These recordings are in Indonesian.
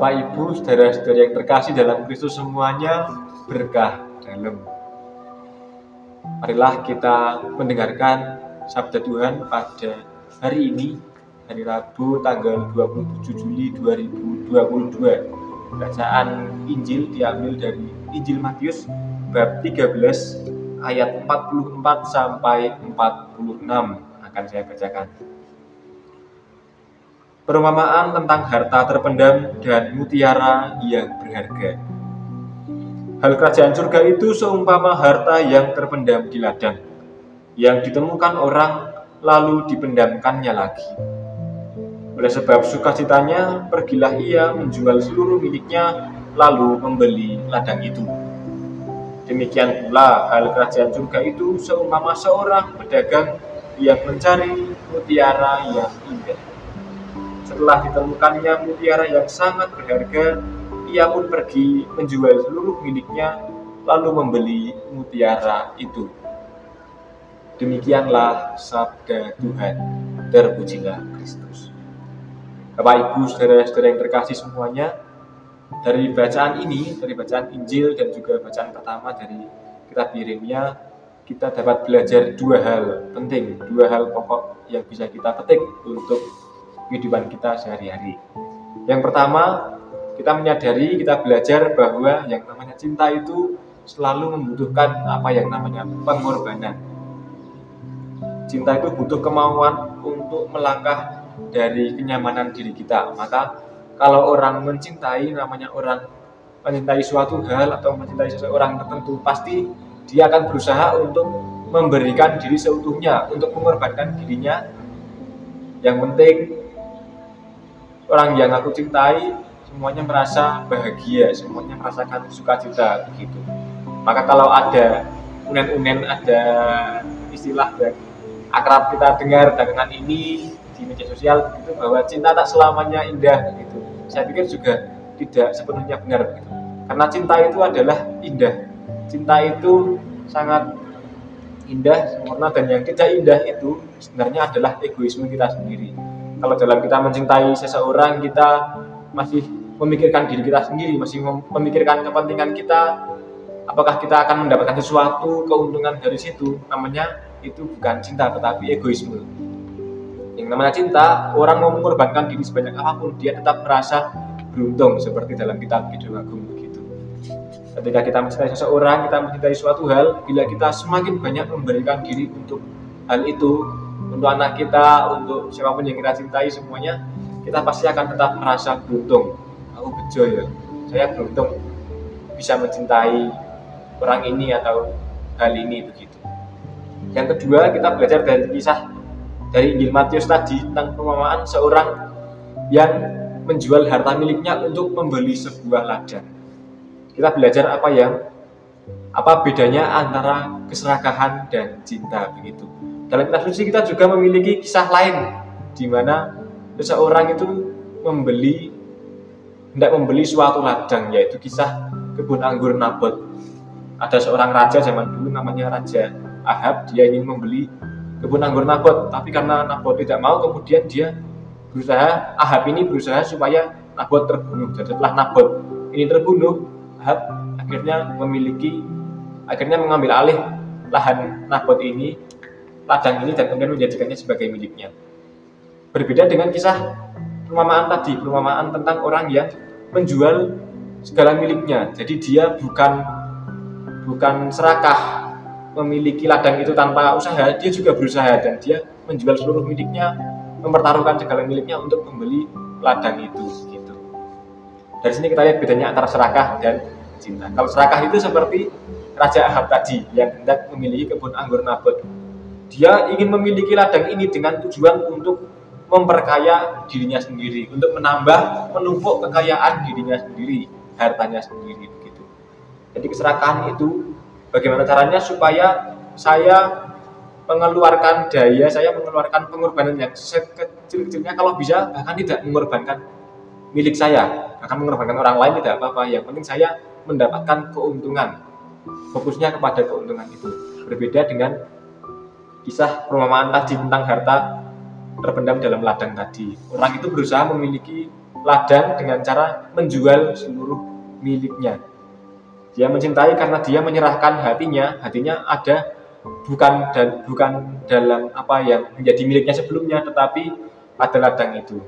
Bapak Ibu, saudara-saudara yang terkasih dalam Kristus semuanya, berkah dalam. Marilah kita mendengarkan sabda Tuhan pada hari ini, hari Rabu tanggal 27 Juli 2022. Bacaan Injil diambil dari Injil Matius bab 13 ayat 44 sampai 46 akan saya bacakan. Perumpamaan tentang harta terpendam dan mutiara yang berharga. Hal kerajaan surga itu seumpama harta yang terpendam di ladang, yang ditemukan orang lalu dipendamkannya lagi. Oleh sebab sukacitanya, pergilah ia menjual seluruh miliknya lalu membeli ladang itu. Demikian pula hal kerajaan surga itu seumpama seorang pedagang yang mencari mutiara yang indah. Setelah ditemukannya mutiara yang sangat berharga, ia pun pergi menjual seluruh miliknya lalu membeli mutiara itu. Demikianlah sabda Tuhan. Terpujilah Kristus. Bapak Ibu, saudara-saudara yang terkasih semuanya, dari bacaan ini, dari bacaan Injil dan juga bacaan pertama dari kitab Yeremia, kita dapat belajar dua hal penting, dua hal pokok yang bisa kita petik untuk kehidupan kita sehari-hari. Yang pertama, kita menyadari, kita belajar bahwa yang namanya cinta itu selalu membutuhkan apa yang namanya pengorbanan. Cinta itu butuh kemauan untuk melangkah dari kenyamanan diri kita. Maka kalau orang mencintai, namanya orang mencintai suatu hal atau mencintai seseorang tertentu, pasti dia akan berusaha untuk memberikan diri seutuhnya, untuk mengorbankan dirinya. Yang penting orang yang aku cintai semuanya merasa bahagia, semuanya merasakan sukacita begitu. Maka kalau ada unen-unen, ada istilah yang akrab kita dengar belakangan ini di media sosial begitu, bahwa cinta tak selamanya indah gitu. Saya pikir juga tidak sepenuhnya benar begitu. Karena cinta itu adalah indah. Cinta itu sangat indah, sempurna, dan yang tidak indah itu sebenarnya adalah egoisme kita sendiri. Kalau dalam kita mencintai seseorang, kita masih memikirkan diri kita sendiri, masih memikirkan kepentingan kita, apakah kita akan mendapatkan sesuatu keuntungan dari situ, namanya itu bukan cinta tetapi egoisme. Yang namanya cinta, orang mau mengorbankan diri sebanyak apapun, dia tetap merasa beruntung, seperti dalam kitab Kidung Agung begitu. Ketika kita mencintai seseorang, kita mencintai suatu hal, bila kita semakin banyak memberikan diri untuk hal itu, untuk anak kita, untuk siapapun yang kita cintai semuanya, kita pasti akan tetap merasa beruntung. Aku bejo ya, saya beruntung bisa mencintai orang ini atau hal ini begitu. Yang kedua, kita belajar dari kisah dari Injil Matius tadi tentang perumpamaan seorang yang menjual harta miliknya untuk membeli sebuah ladang. Kita belajar apa bedanya antara keserakahan dan cinta begitu. Dalam kitab suci kita juga memiliki kisah lain di mana seseorang itu hendak membeli suatu ladang, yaitu kisah kebun anggur Nabot. Ada seorang raja zaman dulu namanya Raja Ahab, dia ingin membeli kebun anggur Nabot, tapi karena Nabot tidak mau, kemudian Ahab ini berusaha supaya Nabot terbunuh. Dan setelah Nabot ini terbunuh, Ahab akhirnya mengambil alih lahan Nabot ini, ladang ini, dan kemudian menjadikannya sebagai miliknya. Berbeda dengan kisah perumpamaan tadi, perumpamaan tentang orang yang menjual segala miliknya. Jadi dia bukan serakah memiliki ladang itu tanpa usaha, dia juga berusaha dan dia menjual seluruh miliknya, mempertaruhkan segala miliknya untuk membeli ladang itu gitu. Dari sini kita lihat bedanya antara serakah dan cinta. Kalau serakah itu seperti Raja Ahab tadi yang hendak memiliki kebun anggur Nabot. Dia ingin memiliki ladang ini dengan tujuan untuk memperkaya dirinya sendiri, untuk menumpuk kekayaan dirinya sendiri, hartanya sendiri begitu. Jadi keserakahan itu bagaimana caranya supaya saya mengeluarkan daya, saya mengeluarkan pengorbanan yang sekecil-kecilnya, kalau bisa bahkan tidak mengorbankan milik saya, bahkan mengorbankan orang lain tidak apa-apa, yang penting saya mendapatkan keuntungan, fokusnya kepada keuntungan itu. Berbeda dengan kisah perumpamaan tadi tentang harta terpendam dalam ladang tadi. Orang itu berusaha memiliki ladang dengan cara menjual seluruh miliknya. Dia mencintai karena dia menyerahkan hatinya ada bukan dalam apa yang menjadi miliknya sebelumnya, tetapi ada ladang itu.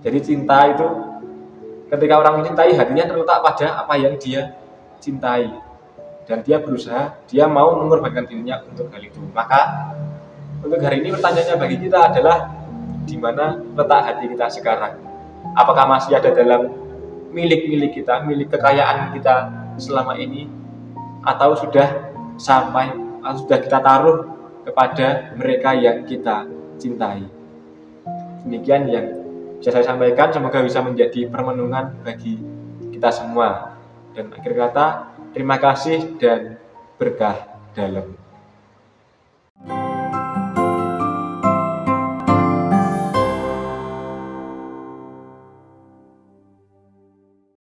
Jadi cinta itu, ketika orang mencintai, hatinya terletak pada apa yang dia cintai, dan dia berusaha, dia mau mengorbankan dirinya untuk hal itu. Maka untuk hari ini pertanyaannya bagi kita adalah, di mana letak hati kita sekarang? Apakah masih ada dalam milik kita, milik kekayaan kita selama ini, atau sudah kita taruh kepada mereka yang kita cintai? Demikian yang bisa saya sampaikan, semoga bisa menjadi permenungan bagi kita semua. Dan akhir kata, terima kasih dan berkah dalam.